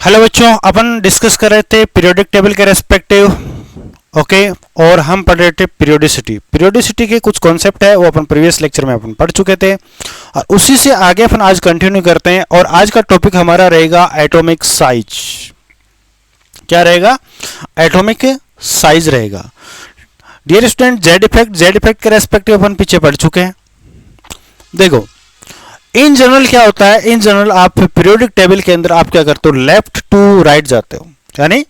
Hello बच्चों, अपन discuss कर रहे थे पीरियोडिक टेबल के रेस्पेक्टिव। ओके, और हम पढ़ रहे थे पीरियोडिसिटी के कुछ कॉन्सेप्ट है वो अपन प्रीवियस लेक्चर में अपन पढ़ चुके थे और उसी से आगे अपन आज कंटिन्यू करते हैं। और आज का टॉपिक हमारा रहेगा एटॉमिक साइज। क्या रहेगा? एटॉमिक साइज रहेगा। डियर स्टूडेंट, जेड इफेक्ट के रेस्पेक्टिव अपन पीछे पढ़ चुके हैं। देखो, इन जनरल क्या होता है, इन जनरल आप पीरियोडिक टेबल के अंदर आप क्या करते हो, लेफ्ट टू राइट जाते हो, यानी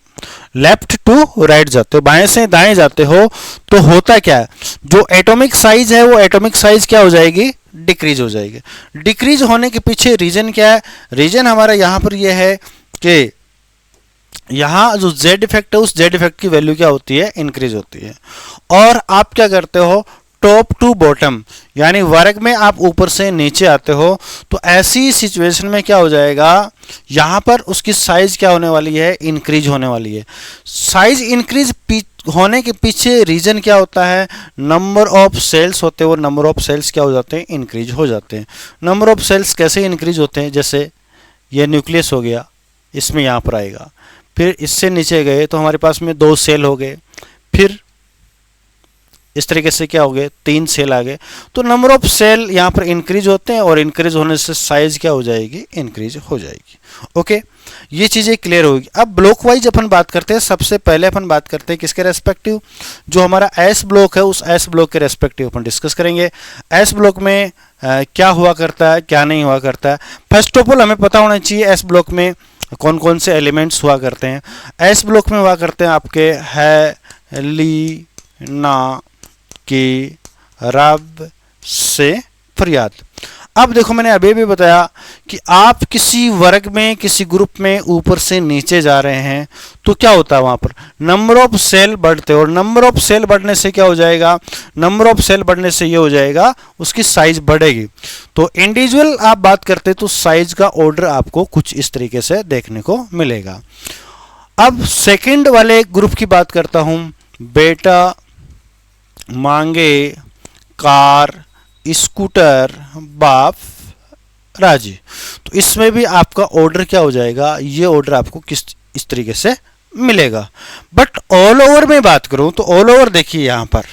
लेफ्ट टू राइट जाते हो, बाएं से दाएं जाते हो। तो होता क्या है, जो एटॉमिक साइज है वो एटॉमिक साइज क्या हो जाएगी, डिक्रीज हो जाएगी। डिक्रीज होने के पीछे रीजन क्या है? रीजन हमारा यहां पर ये है कि यहां जो जेड इफेक्ट है उस जेड इफेक्ट की वैल्यू क्या होती है, इंक्रीज होती है। और आप क्या करते हो, टॉप टू बॉटम, यानी वर्ग में आप ऊपर से नीचे आते हो। तो ऐसी सिचुएशन में क्या हो जाएगा, यहां पर उसकी साइज क्या होने वाली है, इंक्रीज होने वाली है। साइज इंक्रीज होने के पीछे रीजन क्या होता है, नंबर ऑफ सेल्स होते हैं, वो नंबर ऑफ सेल्स क्या हो जाते हैं, इंक्रीज हो जाते हैं। नंबर ऑफ सेल्स कैसे इंक्रीज होते हैं, जैसे ये न्यूक्लियस हो गया, इसमें यहां पर आएगा, फिर इससे नीचे गए तो हमारे पास में 2 सेल हो गए, फिर इस तरीके से क्या हो गए, 3 सेल आ गए। तो नंबर ऑफ सेल यहाँ पर इंक्रीज होते हैं और इंक्रीज होने से साइज क्या हो जाएगी, इंक्रीज हो जाएगी। ओके, ये चीजें क्लियर होगी। अब ब्लॉक वाइज अपन बात करते हैं। सबसे पहले अपन बात करते हैं किसके रेस्पेक्टिव, जो हमारा एस ब्लॉक है उस एस ब्लॉक के रेस्पेक्टिव अपन डिस्कस करेंगे। एस ब्लॉक में क्या हुआ करता है, क्या नहीं हुआ करता है। फर्स्ट ऑफ ऑल हमें पता होना चाहिए एस ब्लॉक में कौन कौन से एलिमेंट्स हुआ करते हैं। एस ब्लॉक में हुआ करते हैं आपके है ना कि रब से फरियाद। अब देखो, मैंने अभी भी बताया कि आप किसी वर्ग में किसी ग्रुप में ऊपर से नीचे जा रहे हैं तो क्या होता है, वहां पर नंबर ऑफ सेल बढ़ते हैं और नंबर ऑफ सेल बढ़ने से क्या हो जाएगा, नंबर ऑफ सेल बढ़ने से ये हो जाएगा, उसकी साइज बढ़ेगी। तो इंडिविजुअल आप बात करते तो साइज का ऑर्डर आपको कुछ इस तरीके से देखने को मिलेगा। अब सेकंड वाले ग्रुप की बात करता हूं, बेटा मांगे कार स्कूटर बाप राजी। तो इसमें भी आपका ऑर्डर क्या हो जाएगा, ये ऑर्डर आपको किस इस तरीके से मिलेगा। बट ऑल ओवर में बात करूं तो ऑल ओवर देखिए, यहां पर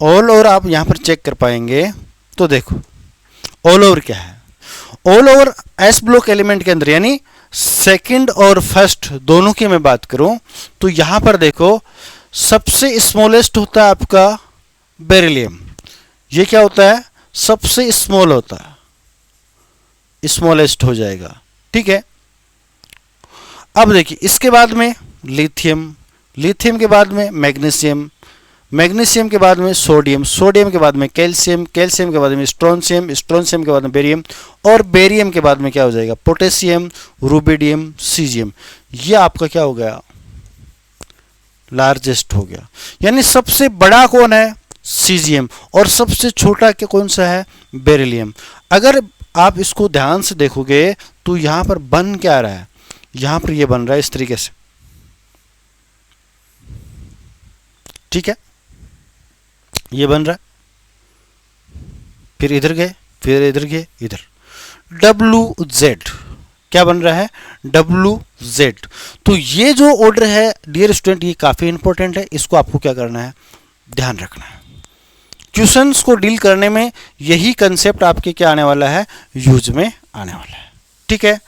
ऑल ओवर आप यहां पर चेक कर पाएंगे। तो देखो ऑल ओवर क्या है, all over S block element के अंदर, यानी सेकंड और फर्स्ट दोनों की मैं बात करूं तो यहां पर देखो सबसे स्मॉलेस्ट होता है आपका बेरिलियम। ये क्या होता है, सबसे स्मॉल होता है, स्मॉलेस्ट हो जाएगा, ठीक है। अब देखिए इसके बाद में लिथियम, लिथियम के बाद में मैग्नीशियम, मैग्नीशियम के बाद में सोडियम, सोडियम के बाद में कैल्शियम, कैल्शियम के बाद में स्ट्रोंशियम, स्ट्रोंशियम के बाद में बेरियम और बेरियम के बाद में क्या हो जाएगा, पोटेशियम, रुबिडियम, सीजियम। ये आपका क्या हो गया, लार्जेस्ट हो गया। यानी सबसे बड़ा कौन है, सीजियम, और सबसे छोटा क्या कौन सा है, बेरिलियम। अगर आप इसको ध्यान से देखोगे तो यहां पर बन क्या रहा है, यहां पर ये बन रहा है इस तरीके से, ठीक है, ये बन रहा है, फिर इधर गए, फिर इधर गए, इधर WZ क्या बन रहा है, WZ। तो ये जो ऑर्डर है डियर स्टूडेंट, ये काफी इंपॉर्टेंट है, इसको आपको क्या करना है, ध्यान रखना है। क्वेश्चंस को डील करने में यही कंसेप्ट आपके क्या आने वाला है, यूज में आने वाला है, ठीक है।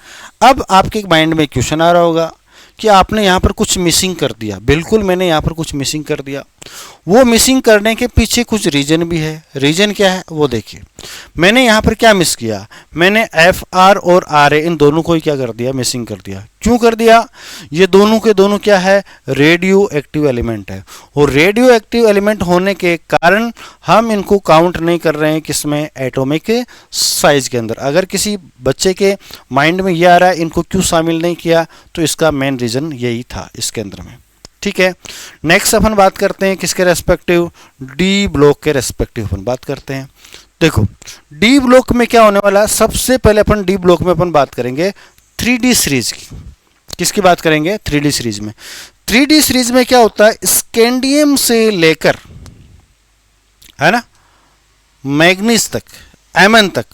अब आपके माइंड में क्वेश्चन आ रहा होगा कि आपने यहां पर कुछ मिसिंग कर दिया। बिल्कुल, मैंने यहां पर कुछ मिसिंग कर दिया। वो मिसिंग करने के पीछे कुछ रीजन भी है। रीजन क्या है वो देखिए, मैंने यहां पर क्या मिस किया, मैंने FR और RA इन दोनों को ही क्या कर दिया, मिसिंग कर दिया। क्यों कर दिया, ये दोनों के दोनों क्या है, रेडियो एक्टिव एलिमेंट है और रेडियो एक्टिव एलिमेंट होने के कारण हम इनको काउंट नहीं कर रहे हैं किसमें, एटॉमिक साइज के अंदर। अगर किसी बच्चे के माइंड में ये आ रहा है इनको क्यों शामिल नहीं किया, तो इसका मेन रीजन यही था इसके अंदर में, ठीक है। नेक्स्ट अपन बात करते हैं किसके रेस्पेक्टिव, डी ब्लॉक के रेस्पेक्टिव अपन बात करते हैं। देखो डी ब्लॉक में क्या होने वाला है, सबसे पहले अपन डी ब्लॉक में अपन बात करेंगे 3D सीरीज की। किसकी बात करेंगे, 3D सीरीज में। 3D सीरीज में क्या होता है, स्कैंडियम से लेकर, है ना, मैग्नीज तक, mn तक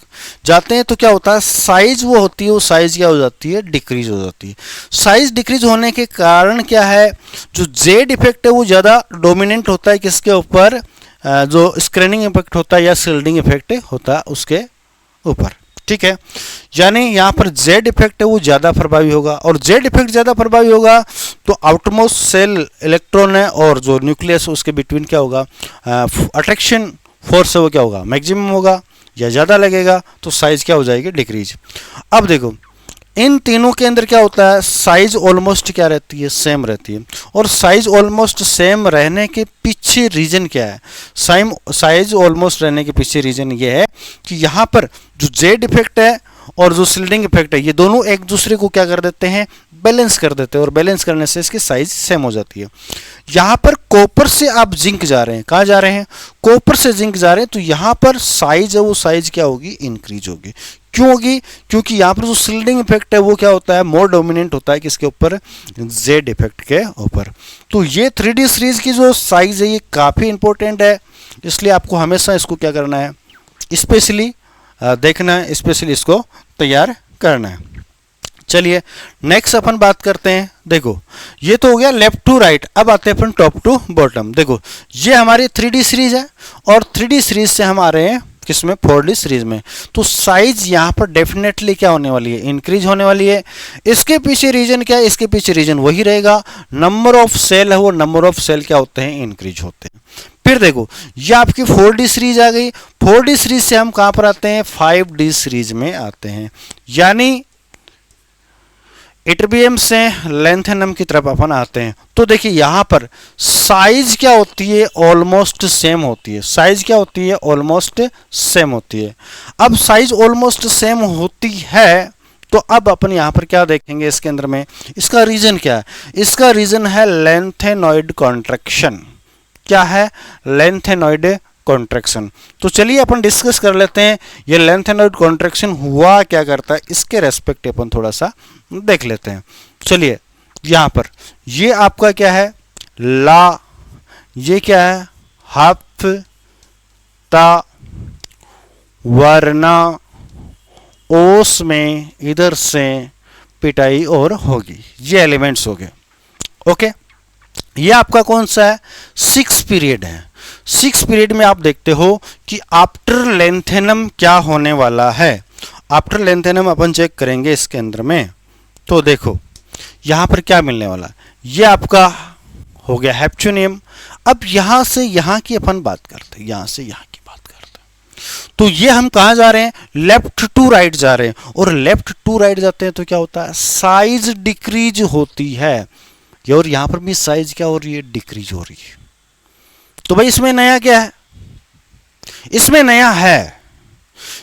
जाते हैं तो क्या होता है, साइज वो होती है, वो साइज क्या हो जाती है, डिक्रीज हो जाती है। साइज डिक्रीज होने के कारण क्या है, जो जेड इफेक्ट है वो ज़्यादा डोमिनेंट होता है किसके ऊपर, जो स्क्रैनिंग इफेक्ट होता है या शिल्डिंग इफेक्ट होता है उसके ऊपर। ठीक है, यानी यहाँ पर जेड इफेक्ट है वो ज़्यादा प्रभावी होगा, और जेड इफेक्ट ज़्यादा प्रभावी होगा तो आउटरमोस्ट सेल इलेक्ट्रॉन है और जो न्यूक्लियस उसके बिटवीन क्या होगा, अट्रैक्शन फोर्स है वो क्या होगा, मैक्सिमम होगा या ज़्यादा लगेगा, तो साइज क्या हो जाएगी, डिक्रीज। अब देखो इन तीनों के अंदर क्या होता है, साइज ऑलमोस्ट क्या रहती है, सेम रहती है। और साइज ऑलमोस्ट सेम रहने के पीछे रीजन क्या है, साइज ऑलमोस्ट रहने के पीछे रीजन ये है कि यहाँ पर जो जेड इफेक्ट है और जो शिल्डिंग इफेक्ट है, ये दोनों एक दूसरे को क्या कर देते हैं, बैलेंस कर देते हैं, और बैलेंस करने से इसकी साइज सेम हो जाती है। यहाँ पर कॉपर से आप जिंक जा रहे हैं, कहाँ जा रहे हैं, कॉपर से जिंक जा रहे हैं, तो यहाँ पर साइज है वो साइज क्या होगी, इंक्रीज होगी। क्यों होगी, क्योंकि यहाँ पर जो शिल्डिंग इफेक्ट है वो क्या होता है, मोर डोमिनेंट होता है किसके ऊपर, जेड इफेक्ट के ऊपर। तो ये 3D सीरीज की जो साइज है ये काफ़ी इंपॉर्टेंट है, इसलिए आपको हमेशा इसको क्या करना है, स्पेशली देखना है, स्पेशली इसको तैयार करना है। चलिए नेक्स्ट अपन बात करते हैं। देखो ये तो हो गया लेफ्ट टू राइट, अब आते हैं अपन टॉप टू बॉटम। देखो ये हमारी 3D सीरीज है और 3D सीरीज से हम आ रहे हैं किसमें, 4D सीरीज में। तो साइज यहाँ पर डेफिनेटली क्या होने वाली है, इंक्रीज होने वाली है। इसके पीछे रीजन क्या है, इसके पीछे रीजन वही रहेगा, नंबर ऑफ सेल है वो नंबर ऑफ सेल क्या होते हैं, इंक्रीज होते हैं। फिर देखो ये आपकी 4D सीरीज आ गई, 4D सीरीज से हम कहाँ पर आते हैं, 5D सीरीज में आते हैं, यानी इटरबियम से लेंथेनम की तरफ अपन आते हैं। तो देखिए यहाँ पर साइज क्या होती है, ऑलमोस्ट सेम होती है, साइज क्या होती है, ऑलमोस्ट सेम होती है। अब साइज ऑलमोस्ट सेम होती है तो अब अपन यहाँ पर क्या देखेंगे इसके अंदर में, इसका रीजन क्या है, इसका रीजन है लेंथेनॉइड कॉन्ट्रैक्शन। क्या है, लेंथेनॉइड कॉन्ट्रैक्शन। तो चलिए अपन डिस्कस कर लेते हैं ये लेंथेनॉइड कॉन्ट्रैक्शन हुआ क्या करता है, इसके रेस्पेक्ट अपन थोड़ा सा देख लेते हैं। चलिए यहाँ पर ये आपका क्या है, ला, ये क्या है, हफ्ता, वरना ओस में इधर से पिटाई और होगी, ये एलिमेंट्स हो गए। ओके, ये आपका कौन सा है, 6 पीरियड है। 6 पीरियड में आप देखते हो कि आफ्टर लेंथेनम क्या होने वाला है। आफ्टर लेंथेनम अपन चेक करेंगे इसके अंदर में, तो देखो यहाँ पर क्या मिलने वाला है, ये आपका हो गया हैप्चुनियम। अब यहाँ से यहाँ की अपन बात करते हैं, यहाँ से यहाँ की बात करते हैं, तो ये हम कहाँ जा रहे हैं, लेफ्ट टू राइट जा रहे हैं, और लेफ्ट टू राइट जाते हैं तो क्या होता है, साइज डिक्रीज होती है, और यहाँ पर भी साइज क्या हो रही है, डिक्रीज हो रही है। तो भाई इसमें नया क्या है, इसमें नया है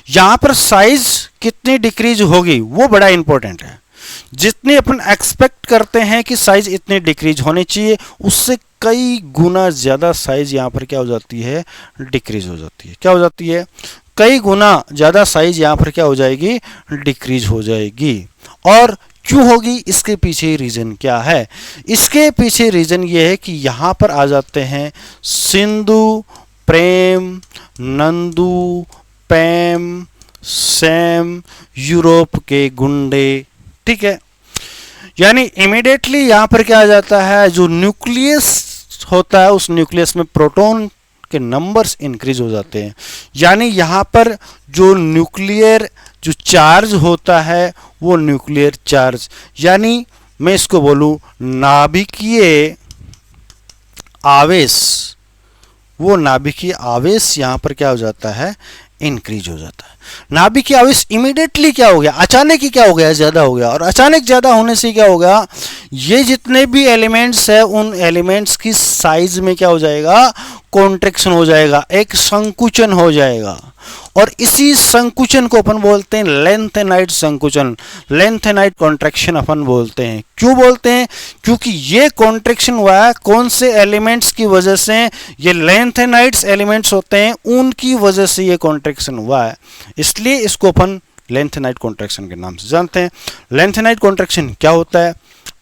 यहाँ पर साइज कितनी डिक्रीज होगी वो बड़ा इंपॉर्टेंट है। जितनी अपन एक्सपेक्ट करते हैं कि साइज इतनी डिक्रीज होनी चाहिए, उससे कई गुना ज्यादा साइज यहाँ पर क्या हो जाती है, डिक्रीज हो जाती है। क्या हो जाती है, कई गुना ज्यादा साइज यहाँ पर क्या हो जाएगी, डिक्रीज हो जाएगी। और क्यों होगी, इसके पीछे रीजन क्या है, इसके पीछे रीजन ये है कि यहाँ पर आ जाते हैं सिंधु, प्रेम, नंदू, पैम, सैम, यूरोप के गुंडे। ठीक है, यानी इमीडिएटली यहाँ पर क्या आ जाता है, जो न्यूक्लियस होता है उस न्यूक्लियस में प्रोटॉन के नंबर्स इंक्रीज हो जाते हैं। यानी यहाँ पर जो न्यूक्लियर जो चार्ज होता है वो न्यूक्लियर चार्ज, यानी मैं इसको बोलूँ नाभिकीय आवेश, वो नाभिकीय आवेश यहाँ पर क्या हो जाता है, इंक्रीज हो जाता है। नाभिकीय आवेश इमीडिएटली क्या हो गया, अचानक ही क्या हो गया, ज्यादा हो गया। और अचानक ज्यादा होने से क्या होगा, ये जितने भी एलिमेंट्स है उन एलिमेंट्स की साइज में क्या हो जाएगा, कॉन्ट्रैक्शन हो जाएगा, एक संकुचन हो जाएगा। और इसी संकुचन को अपन बोलते हैं लेंथेनाइड संकुचन, लेंथेनाइड कॉन्ट्रैक्शन अपन बोलते हैं। क्यों बोलते हैं, क्योंकि ये कॉन्ट्रैक्शन हुआ है कौन से एलिमेंट्स की वजह से, ये लेंथेनाइड्स एलिमेंट्स होते हैं उनकी वजह से ये कॉन्ट्रैक्शन हुआ है, इसलिए इसको अपन लेंथेनाइड कॉन्ट्रैक्शन के नाम से जानते हैं। लेंथेनाइड कॉन्ट्रैक्शन क्या होता है,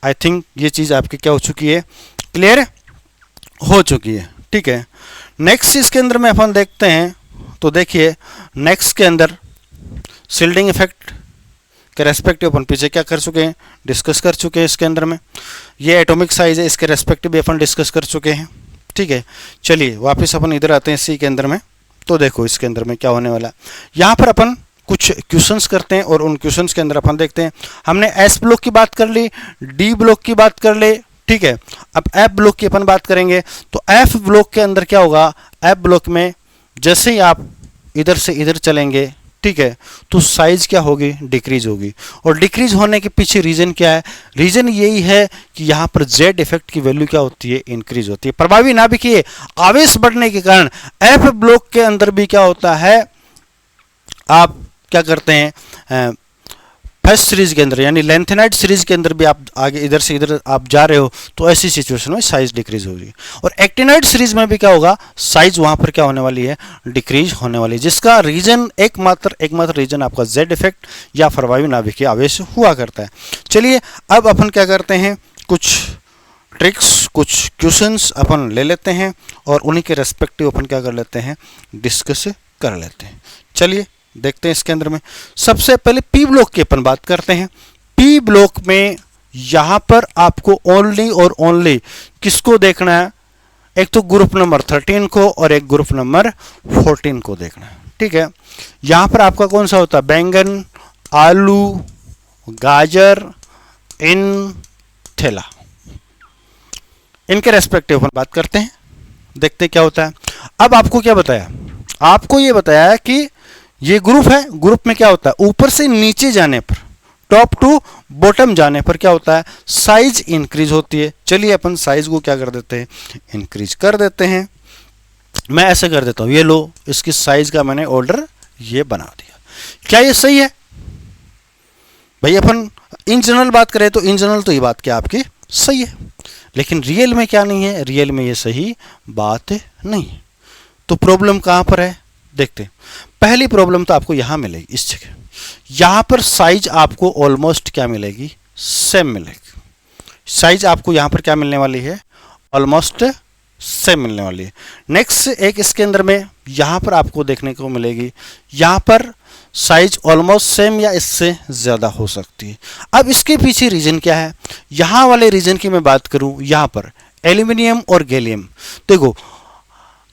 आई थिंक ये चीज आपकी क्या हो चुकी है, क्लियर हो चुकी है। ठीक है, नेक्स्ट इसके अंदर में अपन देखते हैं तो देखिए नेक्स्ट के अंदर शिल्डिंग इफेक्ट के रेस्पेक्टिव अपन पीछे क्या कर चुके हैं, डिस्कस कर चुके हैं इसके अंदर में। ये एटॉमिक साइज है, इसके रेस्पेक्टिव भी अपन डिस्कस कर चुके हैं। ठीक है, चलिए वापस अपन इधर आते हैं सी के अंदर में। तो देखो इसके अंदर में क्या होने वाला है, यहाँ पर अपन कुछ क्वेश्चंस करते हैं और उन क्वेश्चंस के अंदर अपन देखते हैं। हमने एस ब्लॉक की बात कर ली, डी ब्लॉक की बात कर ली, ठीक है। अब एफ ब्लॉक की अपन बात करेंगे। तो एफ ब्लॉक के अंदर क्या होगा, एफ ब्लॉक में जैसे ही आप इधर से इधर चलेंगे, ठीक है, तो साइज क्या होगी, डिक्रीज होगी। और डिक्रीज होने के पीछे रीजन क्या है, रीजन यही है कि यहाँ पर जेड इफेक्ट की वैल्यू क्या होती है, इंक्रीज होती है। प्रभावी नाभिकीय आवेश बढ़ने के कारण एफ ब्लॉक के अंदर भी क्या होता है, आप क्या करते हैं, फर्स्ट सीरीज के अंदर यानी लेंथेनाइड सीरीज के अंदर भी आप आगे इधर से इधर आप जा रहे हो तो ऐसी सिचुएशन में साइज डिक्रीज होगी। और एक्टिनाइड सीरीज में भी क्या होगा, साइज वहां पर क्या होने वाली है, डिक्रीज होने वाली है, जिसका रीजन एकमात्र रीजन आपका जेड इफेक्ट या प्रभावी नाभिकीय आवेश हुआ करता है। चलिए अब अपन क्या करते हैं, कुछ ट्रिक्स, कुछ क्वेश्चंस अपन ले लेते हैं और उन्हीं के रेस्पेक्टिव अपन क्या कर लेते हैं, डिस्कस कर लेते हैं। चलिए देखते हैं इसके अंदर में। सबसे पहले पी ब्लॉक की अपन बात करते हैं। पी ब्लॉक में यहां पर आपको ओनली और ओनली किसको देखना है, एक तो ग्रुप नंबर 13 को और एक ग्रुप नंबर 14 को देखना है। ठीक है, यहां पर आपका कौन सा होता है, बैंगन, आलू, गाजर, ठेला, इनके रेस्पेक्टिव अपन बात करते हैं, देखते हैं क्या होता है। अब आपको क्या बताया, आपको ये बताया कि ये ग्रुप है, ग्रुप में क्या होता है, ऊपर से नीचे जाने पर, टॉप टू बॉटम जाने पर क्या होता है, साइज इंक्रीज होती है। चलिए अपन साइज को क्या कर देते हैं, इंक्रीज कर देते हैं। मैं ऐसे कर देता हूं, ये लो, इसकी साइज का मैंने ऑर्डर ये बना दिया। क्या ये सही है भाई? अपन इन जनरल बात करें तो इन जनरल तो ये बात क्या आपकी सही है, लेकिन रियल में क्या नहीं है, रियल में ये सही बात नहीं है। तो प्रॉब्लम कहां पर है, देखते हैं। पहली प्रॉब्लम तो आपको यहां मिलेगी, इस जगह यहां पर साइज आपको ऑलमोस्ट क्या मिलेगी, सेम मिलेगी। साइज आपको यहां पर क्या मिलने वाली है, ऑलमोस्ट सेम मिलने वाली है। नेक्स्ट एक इसके अंदर में यहां पर आपको देखने को मिलेगी, यहां पर साइज ऑलमोस्ट सेम या इससे ज्यादा हो सकती है। अब इसके पीछे रीजन क्या है, यहां वाले रीजन की मैं बात करूं, यहां पर एल्यूमिनियम और गैलियम, देखो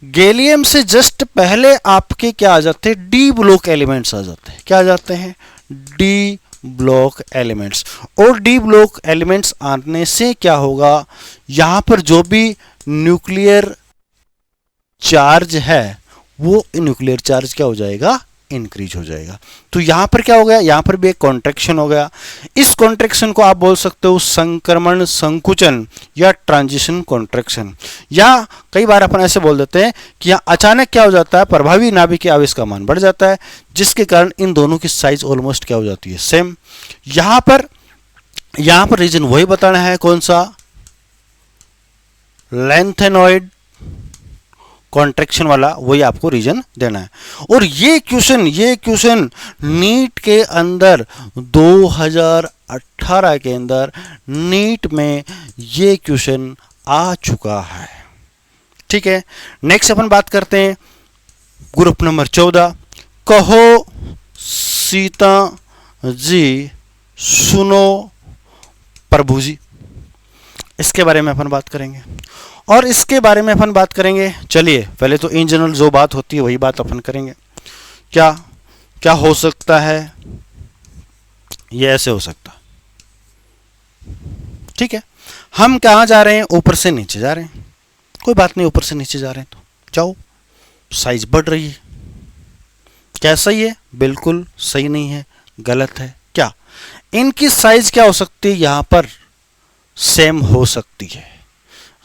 गैलियम से जस्ट पहले आपके क्या आ जाते हैं, डी ब्लॉक एलिमेंट्स आ जाते हैं। क्या आ जाते हैं, डी ब्लॉक एलिमेंट्स। और डी ब्लॉक एलिमेंट्स आने से क्या होगा, यहां पर जो भी न्यूक्लियर चार्ज है वो न्यूक्लियर चार्ज क्या हो जाएगा, इंक्रीज हो जाएगा। तो यहां पर क्या हो गया, यहां पर भी एक कॉन्ट्रैक्शन हो गया। इस कॉन्ट्रैक्शन को आप बोल सकते हो संक्रमण संकुचन या ट्रांजिशन कॉन्ट्रैक्शन, या कई बार अपन ऐसे बोल देते हैं कि यहां अचानक क्या हो जाता है, प्रभावी नाभिकीय आवेश का मान बढ़ जाता है, जिसके कारण इन दोनों की साइज ऑलमोस्ट क्या हो जाती है, सेम। यहां पर रीजन वही बताना है, कौन सा, लेंथेनॉइड कॉन्ट्रैक्शन वाला, वही आपको रीजन देना है। और ये क्वेश्चन नीट के अंदर 2018 के अंदर नीट में ये क्वेश्चन आ चुका है। ठीक है, नेक्स्ट अपन बात करते हैं ग्रुप नंबर 14। कहो सीता जी सुनो प्रभु जी, इसके बारे में अपन बात करेंगे। और इसके बारे में अपन बात करेंगे, चलिए पहले तो इन जनरल जो बात होती है वही बात अपन करेंगे। क्या क्या हो सकता है, ये ऐसे हो सकता, ठीक है। हम कहाँ जा रहे हैं, ऊपर से नीचे जा रहे हैं, कोई बात नहीं, ऊपर से नीचे जा रहे हैं तो जाओ, साइज बढ़ रही है। क्या सही है, बिल्कुल सही नहीं है, गलत है। क्या इनकी साइज क्या हो सकती है, यहां पर सेम हो सकती है।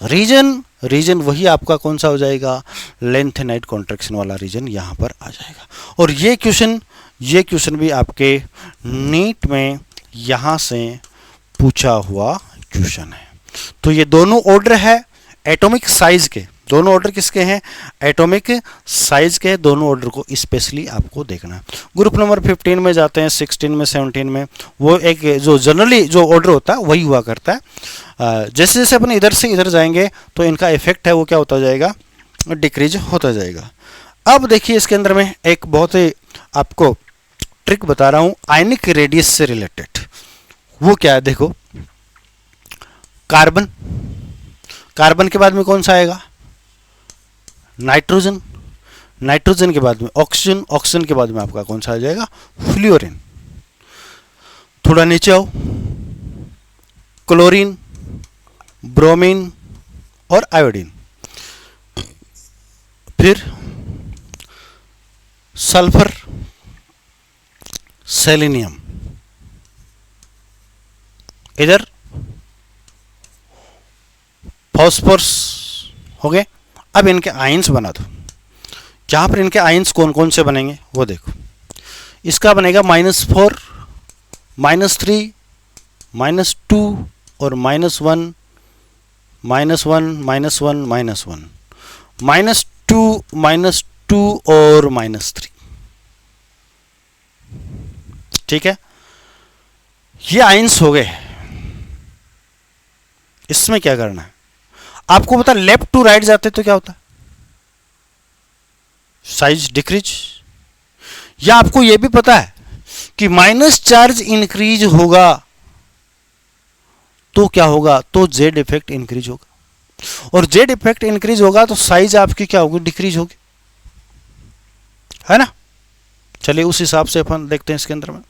रीजन वही आपका कौन सा हो जाएगा, लेंथेनाइड कॉन्ट्रैक्शन वाला रीजन यहां पर आ जाएगा। और ये क्वेश्चन भी आपके नीट में यहां से पूछा हुआ क्वेश्चन है। तो ये दोनों ऑर्डर है एटॉमिक साइज के, दोनों ऑर्डर किसके हैं, एटॉमिक साइज के, दोनों ऑर्डर को स्पेशली आपको देखना है। ग्रुप नंबर 15 में जाते हैं, 16 में, 17 में, वो एक जो जनरली जो ऑर्डर होता है वही हुआ करता है। जैसे जैसे अपन इधर से इधर जाएंगे तो इनका इफेक्ट है वो क्या होता जाएगा, डिक्रीज होता जाएगा। अब देखिए इसके अंदर में एक बहुत ही आपको ट्रिक बता रहा हूं आयनिक रेडियस से रिलेटेड। वो क्या है, देखो कार्बन, कार्बन के बाद में कौन सा आएगा, नाइट्रोजन, नाइट्रोजन के बाद में ऑक्सीजन, ऑक्सीजन के बाद में आपका कौन सा आ जाएगा, फ्लोरीन। थोड़ा नीचे आओ, क्लोरीन, ब्रोमीन और आयोडीन, फिर सल्फर, सेलेनियम, इधर फॉस्फोरस हो गए। अब इनके आयंस बना दो। जहां पर इनके आयंस कौन कौन से बनेंगे वो देखो। इसका बनेगा -4, -3, -2 और -1, -1, -1, -1, -2, -2 और -3। ठीक है, ये आयंस हो गए। इसमें क्या करना है आपको पता, लेफ्ट टू राइट जाते तो क्या होता है, साइज डिक्रीज। या आपको यह भी पता है कि माइनस चार्ज इंक्रीज होगा तो क्या होगा, तो जेड इफेक्ट इंक्रीज होगा, और जेड इफेक्ट इंक्रीज होगा तो साइज आपकी क्या होगी, डिक्रीज होगी, है ना। चलिए उस हिसाब से अपन देखते हैं इसके अंदर में।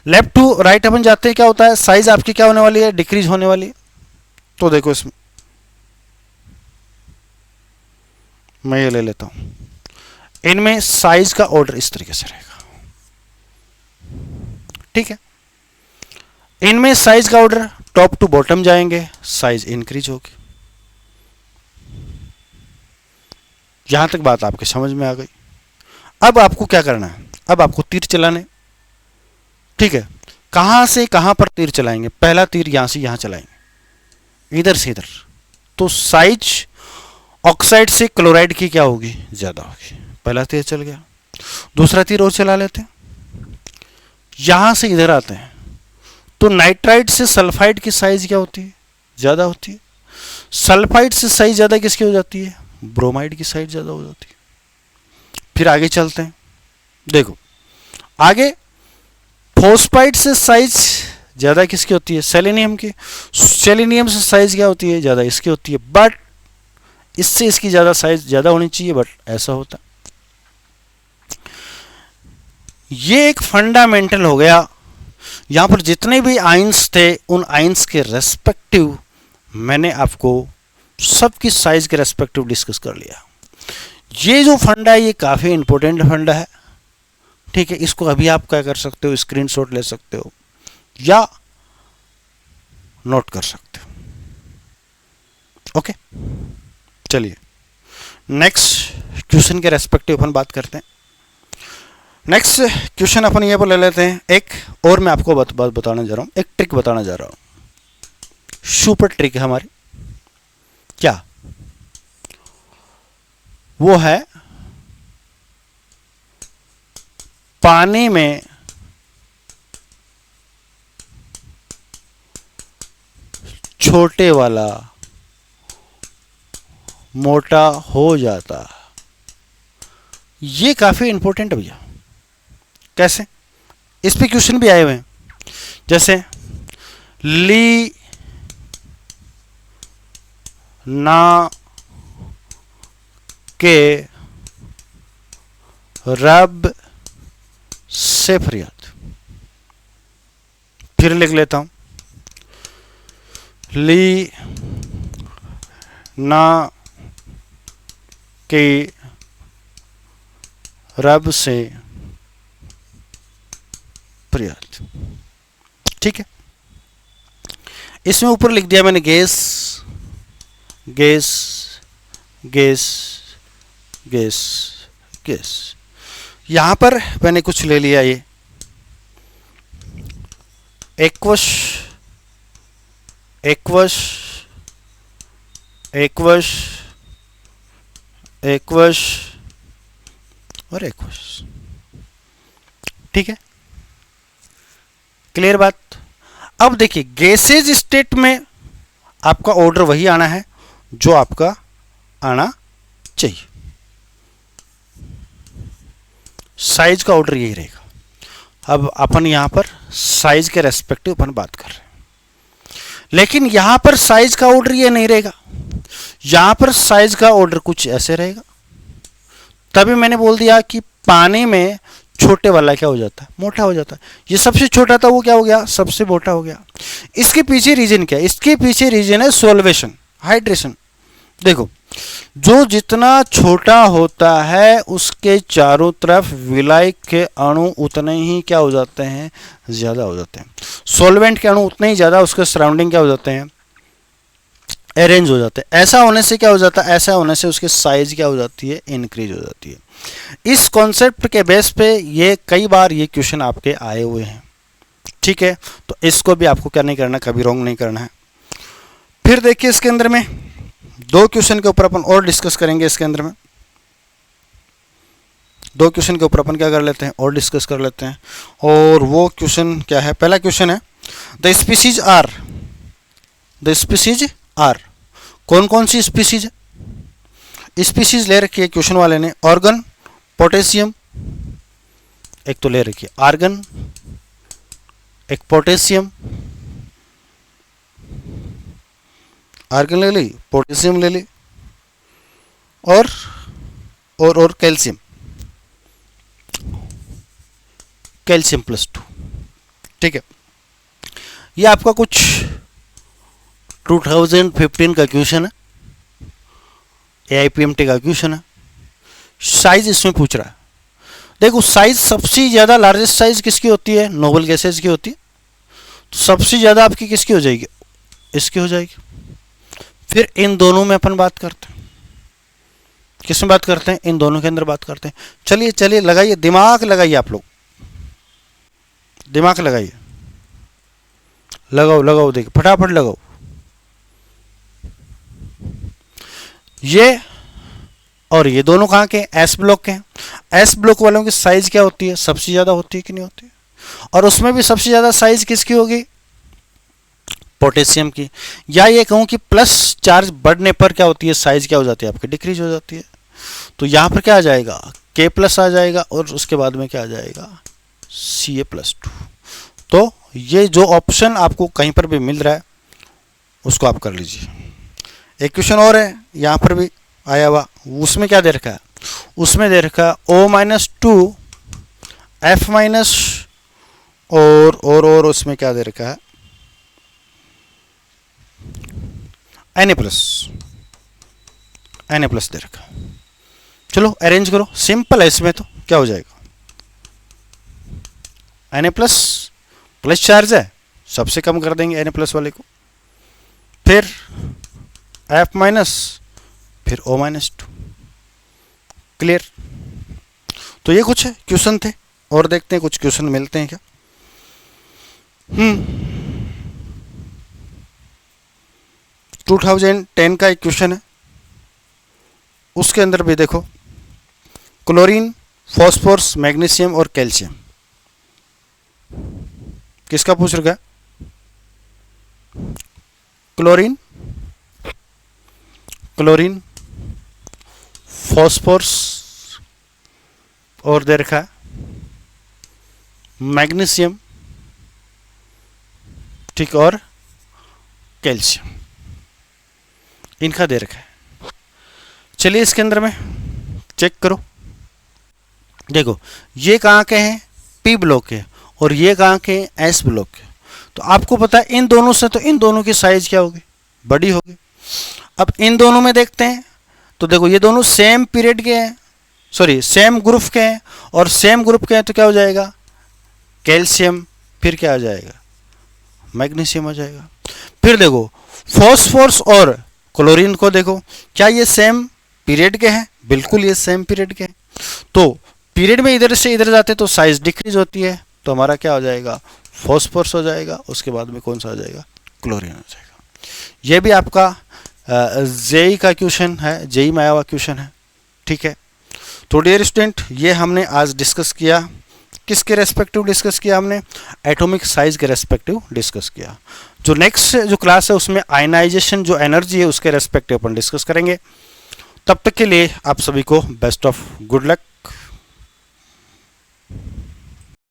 लेफ्ट टू राइट अपन जाते हैं, क्या होता है, साइज आपकी क्या होने वाली है, डिक्रीज होने वाली है। तो देखो इसमें मैं ये ले लेता हूं, इनमें साइज का ऑर्डर इस तरीके से रहेगा। ठीक है, इनमें साइज का ऑर्डर टॉप टू बॉटम जाएंगे, साइज इंक्रीज होगी। यहां तक बात आपके समझ में आ गई। अब आपको क्या करना है, अब आपको तीर चलाने। ठीक है, कहां से कहां पर तीर चलाएंगे, पहला तीर यहां से यहां चलाएंगे, इधर से इधर, तो साइज ऑक्साइड से क्लोराइड की क्या होगी, ज्यादा होगी। पहला तीर चल गया। दूसरा तीर और चला लेते हैं, यहां से इधर आते हैं, तो नाइट्राइड से सल्फाइड की साइज क्या होती है, ज्यादा होती है। सल्फाइड से साइज ज्यादा किसकी हो जाती है, ब्रोमाइड की साइज ज्यादा हो जाती है। फिर आगे चलते हैं, देखो आगे फोस्फाइड से साइज ज्यादा किसकी होती है, सेलेनियम की। सेलेनियम से साइज क्या होती है, ज्यादा इसकी होती है, बट इससे इसकी ज्यादा साइज ज्यादा होनी चाहिए, बट ऐसा होता। ये एक फंडामेंटल हो गया। यहां पर जितने भी आयंस थे उन आयंस के रेस्पेक्टिव मैंने आपको सबकी साइज के रेस्पेक्टिव डिस्कस कर लिया। ये जो फंडा है ये काफी इंपॉर्टेंट फंडा है। ठीक है, इसको अभी आप क्या कर सकते हो, स्क्रीनशॉट ले सकते हो या नोट कर सकते हो। ओके, चलिए नेक्स्ट क्वेश्चन के रेस्पेक्टिव अपन बात करते हैं। नेक्स्ट क्वेश्चन अपन ये ले लेते हैं, एक और मैं आपको बात बताने जा रहा हूं, एक ट्रिक बताने जा रहा हूं, सुपर ट्रिक है हमारी। क्या वो है, पानी में छोटे वाला मोटा हो जाता। ये काफी इंपॉर्टेंट है भैया। कैसे, इस पे क्वेश्चन भी आए हुए हैं, जैसे ली ना के रब से फरियाद। फिर लिख लेता हूं, ली ना के रब से फरियाद। ठीक है, इसमें ऊपर लिख दिया मैंने gas gas gas gas gas. यहां पर मैंने कुछ ले लिया, ये एक्वस एक्वस एक्वस एक्वस और एक्वस। ठीक है, क्लियर बात। अब देखिए गैसेज स्टेट में आपका ऑर्डर वही आना है जो आपका आना चाहिए। साइज का ऑर्डर यही रहेगा। अब अपन यहाँ पर साइज के रेस्पेक्टिव अपन बात कर रहे हैं, लेकिन यहाँ पर साइज का ऑर्डर ये नहीं रहेगा, यहाँ पर साइज का ऑर्डर कुछ ऐसे रहेगा। तभी मैंने बोल दिया कि पानी में छोटे वाला क्या हो जाता है, मोटा हो जाता है। ये सबसे छोटा था, वो क्या हो गया, सबसे मोटा हो गया। इसके पीछे रीजन क्या है, इसके पीछे रीजन है सोल्वेशन, हाइड्रेशन। देखो, जो जितना छोटा होता है उसके चारों तरफ विलायक के अणु उतने ही क्या हो जाते हैं, ज़्यादा हो जाते हैं। सॉल्वेंट के अणु उतने ही ज़्यादा उसके सराउंडिंग क्या हो जाते हैं, अरेंज हो जाते हैं। ऐसा होने से क्या हो जाता है, ऐसा होने से उसकी साइज क्या हो जाती है, इंक्रीज हो जाती है। इस कॉन्सेप्ट के बेस पे ये कई बार ये क्वेश्चन आपके आए हुए हैं, ठीक है। तो इसको भी आपको क्या नहीं करना, कभी रॉन्ग नहीं करना है। फिर देखिए इसके अंदर में दो क्वेश्चन के ऊपर अपन और डिस्कस करेंगे। इसके अंदर में दो क्वेश्चन के ऊपर अपन क्या कर लेते हैं, और डिस्कस कर लेते हैं। और वो क्वेश्चन क्या है, पहला क्वेश्चन है the species are, the species are, कौन कौन सी स्पीसीज है। स्पीसीज ले रखी है क्वेश्चन वाले ने, ऑर्गन, पोटेशियम, एक तो ले रखी है आर्गन, एक पोटेशियम, आर्गन ले ली, पोटेशियम ले ली, और कैल्शियम, कैल्शियम +2, ठीक है। ये आपका कुछ 2015 का क्वेश्चन है, AIPMT का क्वेश्चन है। साइज इसमें पूछ रहा है। देखो, साइज सबसे ज़्यादा लार्जेस्ट साइज किसकी होती है, नोबल गैसेज की होती है। तो सबसे ज़्यादा आपकी किसकी हो जाएगी, इसकी हो जाएगी। फिर इन दोनों में अपन बात करते हैं, किस में बात करते हैं, इन दोनों के अंदर बात करते हैं। चलिए चलिए लगाइए, दिमाग लगाइए, आप लोग दिमाग लगाइए, लगाओ लगाओ, देखिए फटाफट लगाओ। ये और ये दोनों कहाँ के, एस ब्लॉक के हैं। एस ब्लॉक वालों की साइज क्या होती है, सबसे ज़्यादा होती है कि नहीं होती है। और उसमें भी सबसे ज़्यादा साइज किसकी होगी, पोटेशियम की। या ये कहूँ कि प्लस चार्ज बढ़ने पर क्या होती है, साइज क्या हो जाती है आपकी, डिक्रीज हो जाती है। तो यहाँ पर क्या आ जाएगा, K+ आ जाएगा, और उसके बाद में क्या आ जाएगा, Ca+2। तो ये जो ऑप्शन आपको कहीं पर भी मिल रहा है उसको आप कर लीजिए। एक क्वेश्चन और है यहाँ पर भी आया हुआ, उसमें क्या दे रखा है, उसमें दे रखा है O-2 F- और उसमें क्या दे रखा है, Na+ दे रखा है। चलो अरेंज करो, सिंपल है। इसमें तो क्या हो जाएगा, Na+ प्लस चार्ज है, सबसे कम कर देंगे Na+ वाले को, फिर F-, फिर O-2, क्लियर। तो ये कुछ क्वेश्चन थे, और देखते हैं कुछ क्वेश्चन मिलते हैं क्या। 2010 का एक क्वेश्चन है, उसके अंदर भी देखो, क्लोरीन, फॉस्फोरस, मैग्नीशियम और कैल्शियम, किसका पूछ रखा है, क्लोरीन, फॉस्फोरस, और दे रखा है मैग्नीशियम, ठीक, और कैल्शियम, इनका दे रखा है। चलिए इसके अंदर में चेक करो। देखो, ये कहाँ के हैं, P ब्लॉक के, और ये कहाँ के, S ब्लॉक के। तो आपको पता है इन दोनों से, तो इन दोनों की साइज क्या होगी, बड़ी होगी। अब इन दोनों में देखते हैं, तो देखो ये दोनों सेम पीरियड के हैं, सॉरी सेम ग्रुप के हैं, और सेम ग्रुप के हैं तो क्या हो जाएगा, कैल्शियम, फिर क्या आ जाएगा, मैग्नीशियम आ जाएगा। फिर देखो फॉस्फोरस और क्लोरीन को देखो, क्या ये सेम पीरियड के हैं, बिल्कुल ये सेम पीरियड के हैं। तो पीरियड में इधर से इधर जाते तो साइज डिक्रीज होती है, तो हमारा क्या हो जाएगा, फॉस्फोरस हो जाएगा, उसके बाद में कौन सा आ जाएगा, क्लोरीन हो जाएगा। ये भी आपका जेई का क्वेश्चन है, जेई में आया हुआ क्वेश्चन है, ठीक है। तो डियर स्टूडेंट, ये हमने आज डिस्कस किया, किसके रेस्पेक्टिव डिस्कस किया हमने, एटॉमिक साइज के रेस्पेक्टिव डिस्कस किया। जो नेक्स्ट जो क्लास है उसमें आयनाइजेशन जो एनर्जी है उसके रेस्पेक्टिव अपन डिस्कस करेंगे। तब तक के लिए आप सभी को बेस्ट ऑफ गुड लक।